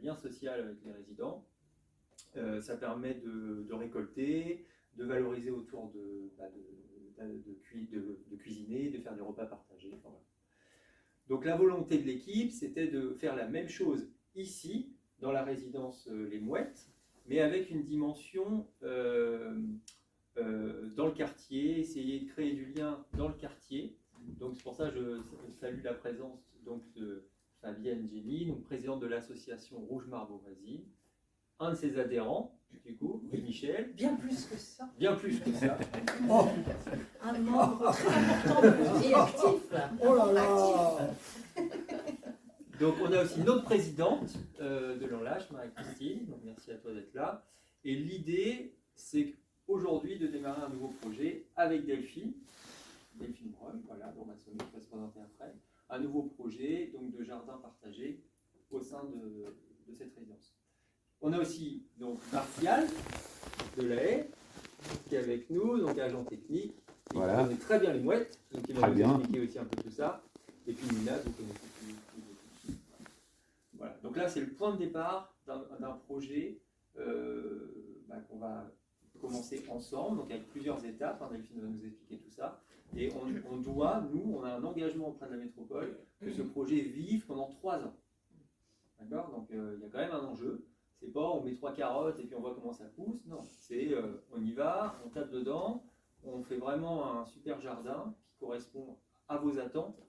lien social avec les résidents. Ça permet de récolter, de valoriser autour de cuisiner, de faire des repas partagés. Enfin, voilà. Donc la volonté de l'équipe, c'était de faire la même chose ici, dans la résidence Les Mouettes, mais avec une dimension dans le quartier, essayer de créer du lien dans le quartier. Donc c'est pour ça que je salue la présence donc, de Fabienne Jenny, donc présidente de l'association Rouge Marbre Voisine, un de ses adhérents, du coup, Michel. Bien plus que ça. Bien plus que ça. Oh. Un membre très important et actif. Oh là là. Donc on a aussi notre présidente de l'Enlache, Marie-Christine, donc merci à toi d'être là. Et l'idée, c'est aujourd'hui de démarrer un nouveau projet avec Delphine Brun, voilà, dont Massoni va se présenter après, un nouveau projet donc, de jardin partagé au sein de cette résidence. On a aussi donc Martial de la Haye qui est avec nous, donc agent technique, qui connaît très bien les mouettes, donc il va nous expliquer aussi un peu tout ça. Et puis Nina, vous connaissez tout. Voilà, donc là c'est le point de départ d'un projet qu'on va commencer ensemble, donc avec plusieurs étapes, Delphine va nous expliquer tout ça. Et on a un engagement auprès de la métropole que ce projet vive pendant 3 ans. D'accord? Donc il y a quand même un enjeu. C'est pas on met 3 carottes et puis on voit comment ça pousse. Non, c'est on y va, on tape dedans, on fait vraiment un super jardin qui correspond à vos attentes,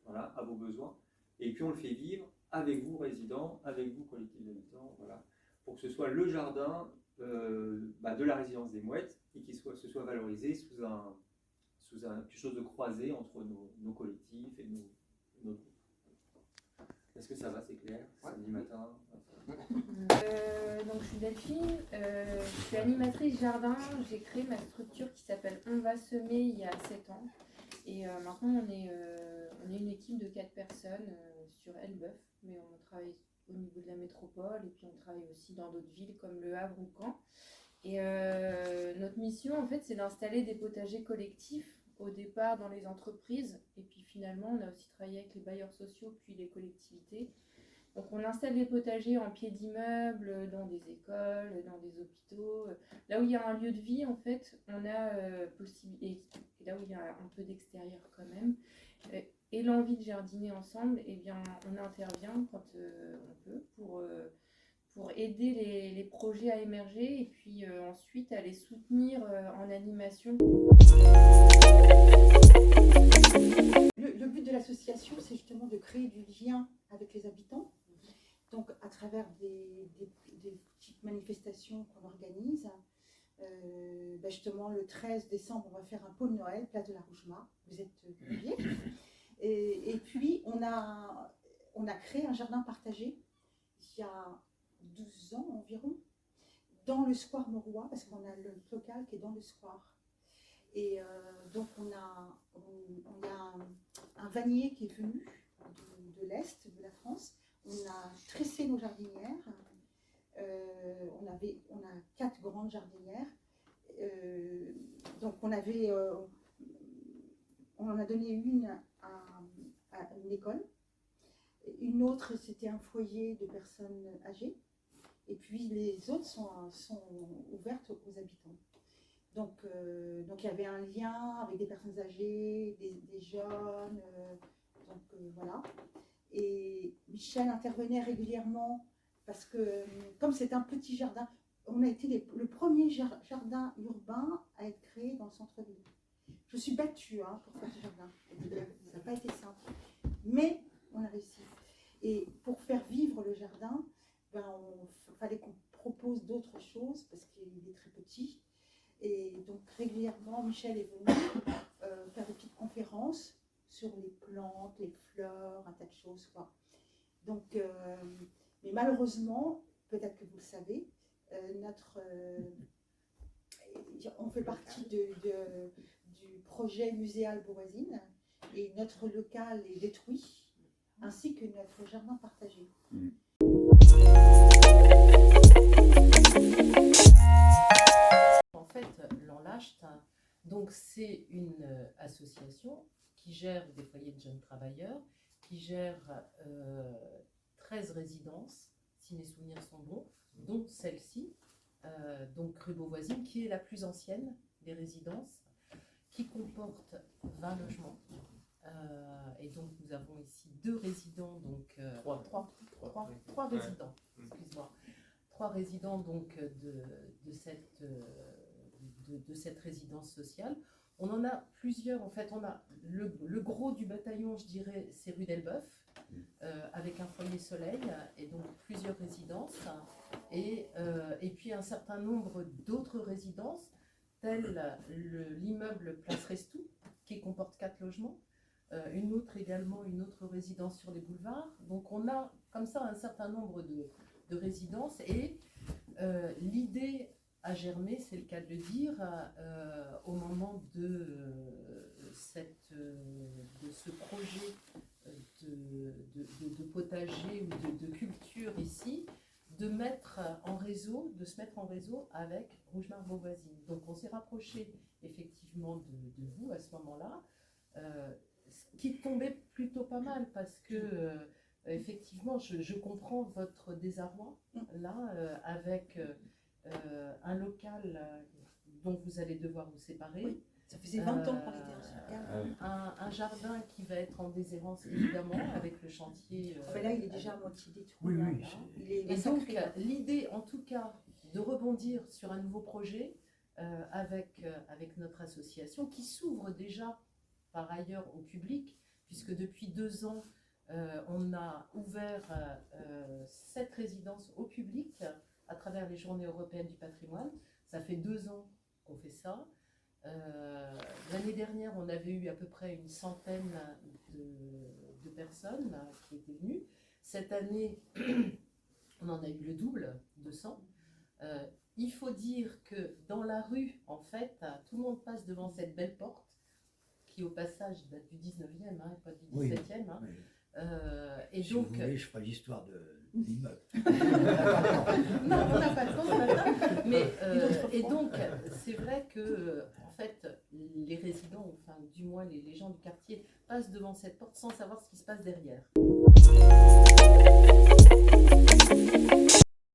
voilà, à vos besoins. Et puis on le fait vivre avec vous résidents, avec vous collectifs d'habitants, voilà, pour que ce soit le jardin de la résidence des Mouettes et qu'il se soit valorisé sous quelque chose de croisé entre nos collectifs et nos groupes. Est-ce que ça va, c'est clair? Samedi matin. Donc je suis Delphine, je suis animatrice jardin. J'ai créé ma structure qui s'appelle On va semer il y a 7 ans. Et maintenant on est une équipe de 4 personnes sur Elbeuf, mais on travaille au niveau de la métropole et puis on travaille aussi dans d'autres villes comme Le Havre ou Caen. Et notre mission en fait c'est d'installer des potagers collectifs au départ dans les entreprises et puis finalement on a aussi travaillé avec les bailleurs sociaux puis les collectivités. Donc on installe des potagers en pied d'immeuble, dans des écoles, dans des hôpitaux. Là où il y a un lieu de vie, en fait, on a possibilité, et là où il y a un peu d'extérieur quand même, et l'envie de jardiner ensemble, eh bien, on intervient quand on peut pour aider les projets à émerger et puis ensuite à les soutenir en animation. Le but de l'association, c'est justement de créer du lien avec les habitants. Donc, à travers des petites manifestations qu'on organise, justement le 13 décembre, on va faire un pôle Noël, place de la Rougemar. Vous êtes conviés. Et puis, on a créé un jardin partagé il y a 12 ans environ, dans le square Mauroy, parce qu'on a le local qui est dans le square. Et donc, on a un vannier qui est venu de l'Est de la France. On a tressé nos jardinières, on a 4 grandes jardinières, donc on en a donné une à une école, une autre c'était un foyer de personnes âgées, et puis les autres sont ouvertes aux habitants. Donc il y avait un lien avec des personnes âgées, des jeunes, voilà. Et Michel intervenait régulièrement parce que, comme c'est un petit jardin, on a été le premier jardin urbain à être créé dans le centre-ville. Je suis battue pour faire ce jardin. Ça n'a pas été simple. Mais on a réussi. Et pour faire vivre le jardin, il fallait qu'on propose d'autres choses parce qu'il est très petit. Et donc régulièrement, Michel est venu faire des petites conférences sur les plantes, les fleurs, un tas de choses, quoi. Donc, mais malheureusement, peut-être que vous le savez, on fait partie du projet muséal Beauvoisine et notre local est détruit, ainsi que notre jardin partagé. En fait, l'Enlache, donc c'est une association qui gère des foyers de jeunes travailleurs, qui gère 13 résidences si mes souvenirs sont bons, dont celle-ci, donc rue Beauvoisine, qui est la plus ancienne des résidences, qui comporte 20 logements. Et donc nous avons ici 2 résidents, donc trois résidents, excuse-moi, 3 résidents donc de cette résidence sociale. On en a plusieurs, en fait, on a le gros du bataillon, je dirais, c'est rue d'Elbeuf, avec un foyer soleil et donc plusieurs résidences, et puis un certain nombre d'autres résidences, telles l'immeuble Place Restou, qui comporte 4 logements, une autre résidence sur les boulevards. Donc on a comme ça un certain nombre de résidences, et l'idée a germé, c'est le cas de le dire, au moment de ce projet de potager ou de culture ici, de se mettre en réseau avec Rougemar Beauvoisine. Donc on s'est rapproché effectivement de vous à ce moment-là, ce qui tombait plutôt pas mal, parce que effectivement je comprends votre désarroi là, avec un local dont vous allez devoir vous séparer. Oui. Ça faisait 20 ans qu'on était en ce local. Un jardin qui va être en déshérence évidemment avec le chantier. Mais là, il est déjà à moitié détruit. Oui, oui. Il est Et donc massacré. l'idée en tout cas de rebondir sur un nouveau projet avec notre association, qui s'ouvre déjà par ailleurs au public, puisque depuis 2 ans on a ouvert 7 résidences au public à travers les Journées européennes du patrimoine. Ça fait 2 ans qu'on fait ça. L'année dernière, on avait eu à peu près une centaine de personnes qui étaient venues. Cette année, on en a eu le double, 200. Il faut dire que dans la rue, en fait, tout le monde passe devant cette belle porte, qui au passage date du 19e, hein, pas du 17e. Hein. Oui. Et Si donc, vous voulez, je ferai l'histoire de l'immeuble. non, on n'a pas le temps. Mais, et donc, c'est vrai que, en fait, les résidents, enfin, du moins les gens du quartier, passent devant cette porte sans savoir ce qui se passe derrière.